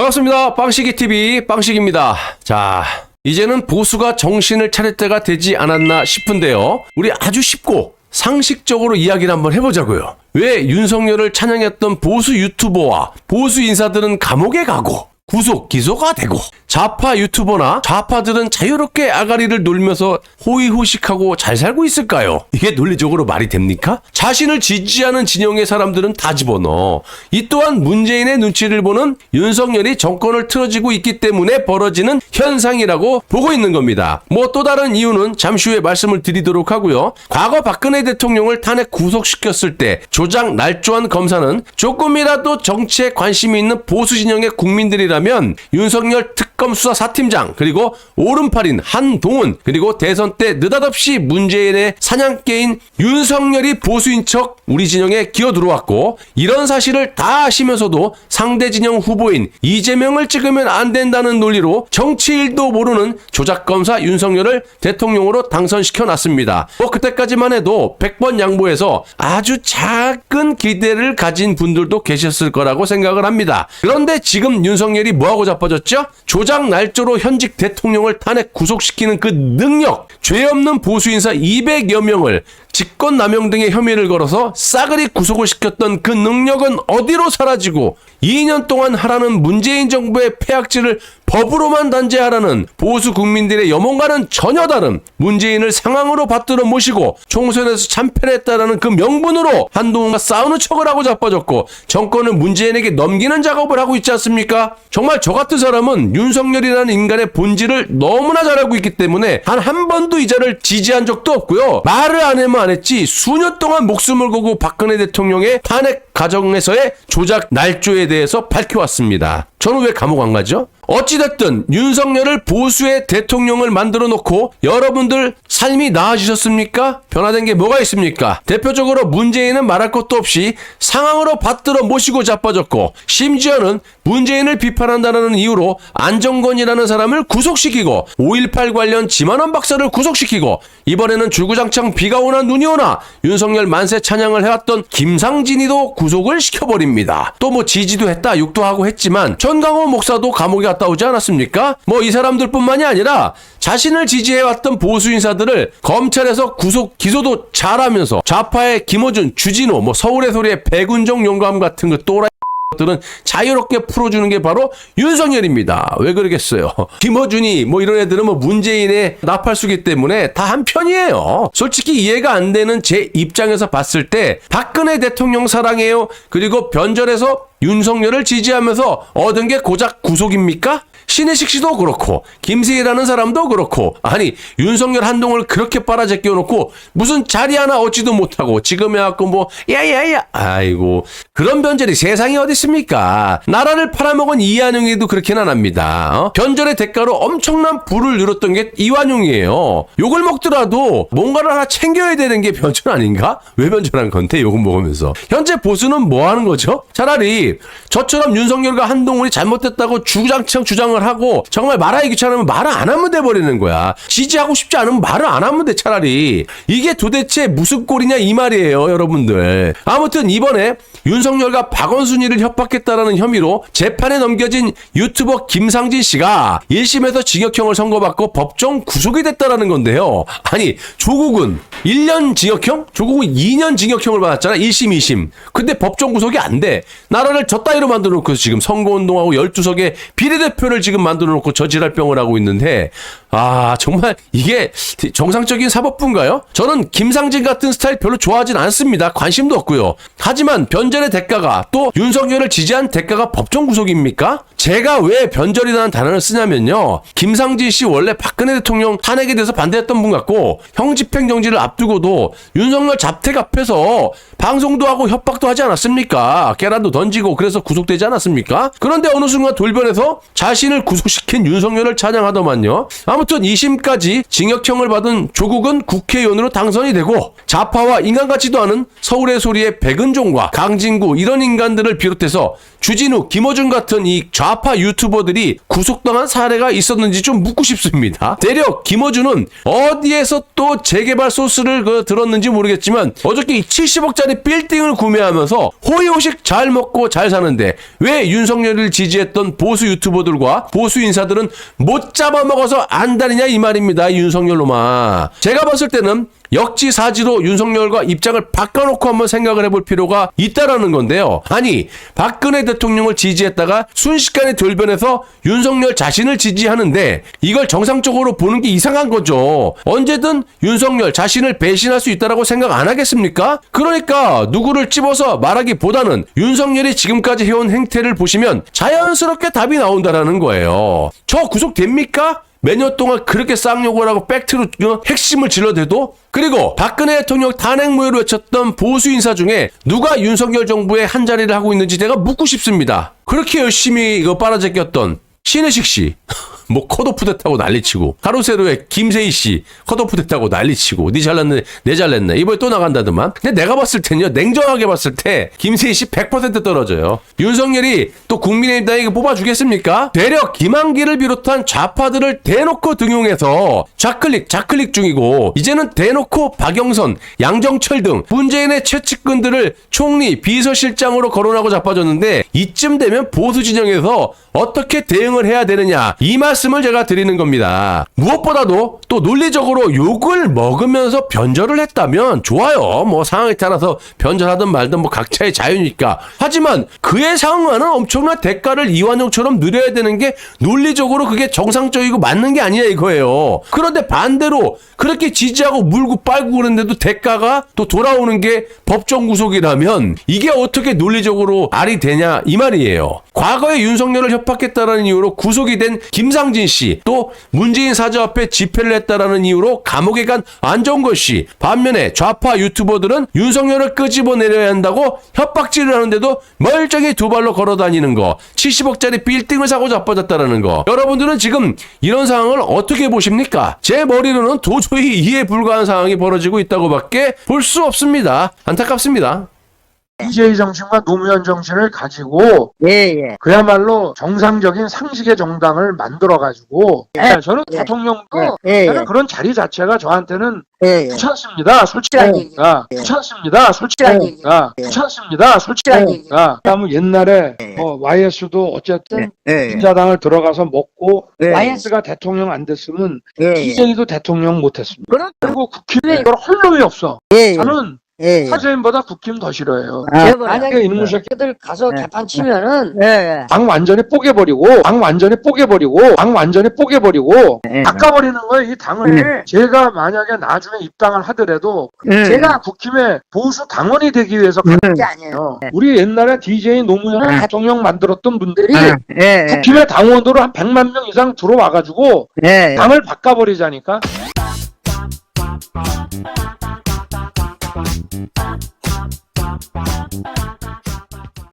반갑습니다. 빵식이TV 빵식입니다. 자, 이제는 보수가 정신을 차릴 때가 되지 않았나 싶은데요. 우리 아주 쉽고 상식적으로 이야기를 한번 해보자고요. 왜 윤석열을 찬양했던 보수 유튜버와 보수 인사들은 감옥에 가고 구속, 기소가 되고 좌파 유튜버나 좌파들은 자유롭게 아가리를 놀면서 호의호식하고 잘 살고 있을까요? 이게 논리적으로 말이 됩니까? 자신을 지지하는 진영의 사람들은 다 집어넣어. 이 또한 문재인의 눈치를 보는 윤석열이 정권을 틀어지고 있기 때문에 벌어지는 현상이라고 보고 있는 겁니다. 뭐 또 다른 이유는 잠시 후에 말씀을 드리도록 하고요. 과거 박근혜 대통령을 탄핵 구속시켰을 때 조작 날조한 검사는 조금이라도 정치에 관심이 있는 보수 진영의 국민들이라면 윤석열 특검 수사 4팀장 그리고 오른팔인 한동훈 그리고 대선 때 느닷없이 문재인의 사냥개인 윤석열이 보수인 척 우리 진영에 기어 들어왔고 이런 사실을 다 아시면서도 상대 진영 후보인 이재명을 찍으면 안 된다는 논리로 정치 일도 모르는 조작검사 윤석열을 대통령으로 당선시켜놨습니다. 뭐 그때까지만 해도 100번 양보해서 아주 작은 기대를 가진 분들도 계셨을 거라고 생각을 합니다. 그런데 지금 윤석열이 뭐하고 자빠졌죠? 조작 날조로 현직 대통령을 탄핵 구속시키는 그 능력, 죄 없는 보수 인사 200여 명을 직권남용 등의 혐의를 걸어서 싸그리 구속을 시켰던 그 능력은 어디로 사라지고 2년 동안 하라는 문재인 정부의 폐악질을 법으로만 단죄하라는 보수 국민들의 염원과는 전혀 다른 문재인을 상황으로 받들어 모시고 총선에서 참패했다라는 그 명분으로 한동훈과 싸우는 척을 하고 자빠졌고 정권을 문재인에게 넘기는 작업을 하고 있지 않습니까? 정말 저 같은 사람은 윤석열이라는 인간의 본질을 너무나 잘 알고 있기 때문에 한 번도 이 자를 지지한 적도 없고요. 말을 안 하면 안 했지 수년 동안 목숨을 걸고 박근혜 대통령의 탄핵 과정에서의 조작 날조에 대해서 밝혀왔습니다. 저는 왜 감옥 안 가죠? 어찌됐든 윤석열을 보수의 대통령을 만들어 놓고 여러분들 삶이 나아지셨습니까? 변화된 게 뭐가 있습니까? 대표적으로 문재인은 말할 것도 없이 상황으로 받들어 모시고 자빠졌고 심지어는 문재인을 비판한다는 이유로 안정권이라는 사람을 구속시키고 5.18 관련 지만원 박사를 구속시키고 이번에는 줄구장창 비가 오나 눈이 오나 윤석열 만세 찬양을 해왔던 김상진이도 구속을 시켜버립니다. 또 뭐 지지도 했다 욕도 하고 했지만 전강호 목사도 감옥에 갔다 오지 않았습니까? 뭐 이 사람들뿐만이 아니라 자신을 지지해왔던 보수 인사들을 검찰에서 구속 기소도 잘하면서 좌파의 김어준, 주진호, 뭐 서울의 소리의 백운정 용감 같은 그 또라이 들은 자유롭게 풀어주는 게 바로 윤석열입니다. 왜 그러겠어요? 김어준이 뭐 이런 애들은 뭐 문재인의 나팔수기 때문에 다 한편이에요. 솔직히 이해가 안 되는 제 입장에서 봤을 때 박근혜 대통령 사랑해요. 그리고 변절해서 윤석열을 지지하면서 얻은 게 고작 구속입니까? 신혜식 씨도 그렇고 김세희라는 사람도 그렇고 아니 윤석열 한동훈을 그렇게 빨아제껴 놓고 무슨 자리 하나 얻지도 못하고 지금 해갖고 뭐 야야야 아이고 그런 변절이 세상에 어디 있습니까? 나라를 팔아먹은 이완용이도 그렇게는 안 합니다. 변절의 대가로 엄청난 부를 누렸던 게 이완용이에요. 욕을 먹더라도 뭔가를 하나 챙겨야 되는 게 변절 아닌가? 왜 변절한 건데 욕을 먹으면서 현재 보수는 뭐 하는 거죠? 차라리 저처럼 윤석열과 한동훈이 잘못됐다고 주장창 주장을 하고 정말 말하기 귀찮으면 말을 안 하면 돼버리는 거야. 지지하고 싶지 않으면 말을 안 하면 돼 차라리. 이게 도대체 무슨 꼴이냐 이 말이에요 여러분들. 아무튼 이번에 윤석열과 박원순이를 협박했다라는 혐의로 재판에 넘겨진 유튜버 김상진 씨가 1심에서 징역형을 선고받고 법정 구속이 됐다라는 건데요. 아니 조국은 1년 징역형? 조국은 2년 징역형을 받았잖아. 1심 2심. 근데 법정 구속이 안 돼. 나라를 저 따위로 만들어 놓고 지금 선거운동하고 12석의 비례대표를 지금 만들어 놓고 저질할병을 하고 있는데 정말 이게 정상적인 사법부인가요? 저는 김상진 같은 스타일 별로 좋아하진 않습니다. 관심도 없고요. 하지만 변절의 대가가 또 윤석열을 지지한 대가가 법정 구속입니까? 제가 왜 변절이라는 단어를 쓰냐면요. 김상진 씨 원래 박근혜 대통령 탄핵에 대해서 반대했던 분 같고 형집행정지를 앞두고도 윤석열 잡택 앞에서 방송도 하고 협박도 하지 않았습니까? 계란도 던지고 그래서 구속되지 않았습니까? 그런데 어느 순간 돌변해서 자신을 자신을 구속시킨 윤석열을 찬양하더만요. 아무튼 2심까지 징역형을 받은 조국은 국회의원으로 당선이 되고 좌파와 인간 같지도 않은 서울의 소리의 백은종과 강진구 이런 인간들을 비롯해서 주진우, 김어준 같은 이 좌파 유튜버들이 구속당한 사례가 있었는지 좀 묻고 싶습니다. 대략 김어준은 어디에서 또 재개발 소스를 들었는지 모르겠지만 어저께 70억짜리 빌딩을 구매하면서 호의호식 잘 먹고 잘 사는데 왜 윤석열을 지지했던 보수 유튜버들과 보수 인사들은 못 잡아먹어서 안달이냐 이 말입니다. 윤석열로만. 제가 봤을 때는 역지사지로 윤석열과 입장을 바꿔놓고 한번 생각을 해볼 필요가 있다라는 건데요. 아니 박근혜 대통령을 지지했다가 순식간에 돌변해서 윤석열 자신을 지지하는데 이걸 정상적으로 보는 게 이상한 거죠. 언제든 윤석열 자신을 배신할 수 있다라고 생각 안 하겠습니까? 그러니까 누구를 찝어서 말하기보다는 윤석열이 지금까지 해온 행태를 보시면 자연스럽게 답이 나온다라는 거예요. 저 구속됩니까? 매년 동안 그렇게 쌍욕을 하고 팩트로 핵심을 질러대도. 그리고 박근혜 대통령 탄핵 무효를 외쳤던 보수 인사 중에 누가 윤석열 정부의 한자리를 하고 있는지 내가 묻고 싶습니다. 그렇게 열심히 이거 빨아제꼈던 신혜식 씨 뭐 컷오프 됐다고 난리치고, 가로세로의 김세희 씨 컷오프 됐다고 난리치고, 니 잘났네 내 잘났네 이번에 또 나간다더만. 근데 내가 봤을 텐요, 냉정하게 봤을 때 김세희 씨 100% 떨어져요. 윤석열이 또 국민의힘당에게 뽑아주겠습니까? 되려 김한길을 비롯한 좌파들을 대놓고 등용해서 좌클릭 중이고, 이제는 대놓고 박영선, 양정철 등 문재인의 최측근들을 총리, 비서실장으로 거론하고 자빠졌는데 이쯤 되면 보수 진영에서 어떻게 대응을 해야 되느냐 이 말씀을 제가 드리는 겁니다. 무엇보다도 또 논리적으로 욕을 먹으면서 변절을 했다면 좋아요. 뭐 상황에 따라서 변절하든 말든 뭐 각자의 자유니까. 하지만 그의 상황과는 엄청난 대가를 이완용처럼 누려야 되는 게 논리적으로 그게 정상적이고 맞는 게 아니냐 이거예요. 그런데 반대로 그렇게 지지하고 물고 빨고 그러는데도 대가가 또 돌아오는 게 법정 구속이라면 이게 어떻게 논리적으로 말이 되냐 이 말이에요. 과거에 윤석열을 협박했다라는 이유로 구속이 된 김상진 씨, 또 문재인 사저 앞에 집회를 했다라는 이유로 감옥에 간 안정걸 씨. 반면에 좌파 유튜버들은 윤석열을 끄집어내려야 한다고 협박질을 하는데도 멀쩡히 두 발로 걸어다니는 거, 70억짜리 빌딩을 사고 자빠졌다라는 거. 여러분들은 지금 이런 상황을 어떻게 보십니까? 제 머리로는 도저히 이해 불가한 상황이 벌어지고 있다고밖에 볼 수 없습니다. 안타깝습니다. DJ 정신과 노무현 정신을 가지고 그야말로 정상적인 상식의 정당을 만들어가지고 저는 대통령도 저는 그런 자리 자체가 저한테는 귀찮습니다. 솔직한 얘기가 귀찮습니다. 솔직한 얘기가 귀찮습니다. 솔직한 얘기가. 그다음에 옛날에 YS도 어쨌든 민자당을 들어가서 먹고 YS가 대통령 안 됐으면 DJ도 대통령 못했습니다. 그리고 국힘에 이걸 할 놈이 없어. 저는 사제인보다 국힘 더 싫어요. 만약에 이놈의 새끼들 가서 개판 치면은 당 완전히 뽀개버리고 닦아버리는 거예요. 이 당을. 제가 만약에 나중에 입당을 하더라도 제가 국힘의 보수 당원이 되기 위해서 가는 게 아니에요. 우리 옛날에 DJ 노무현 대통령 만들었던 분들이 국힘의 당원으로 한 100만 명 이상 들어와가지고 당을 바꿔버리자니까.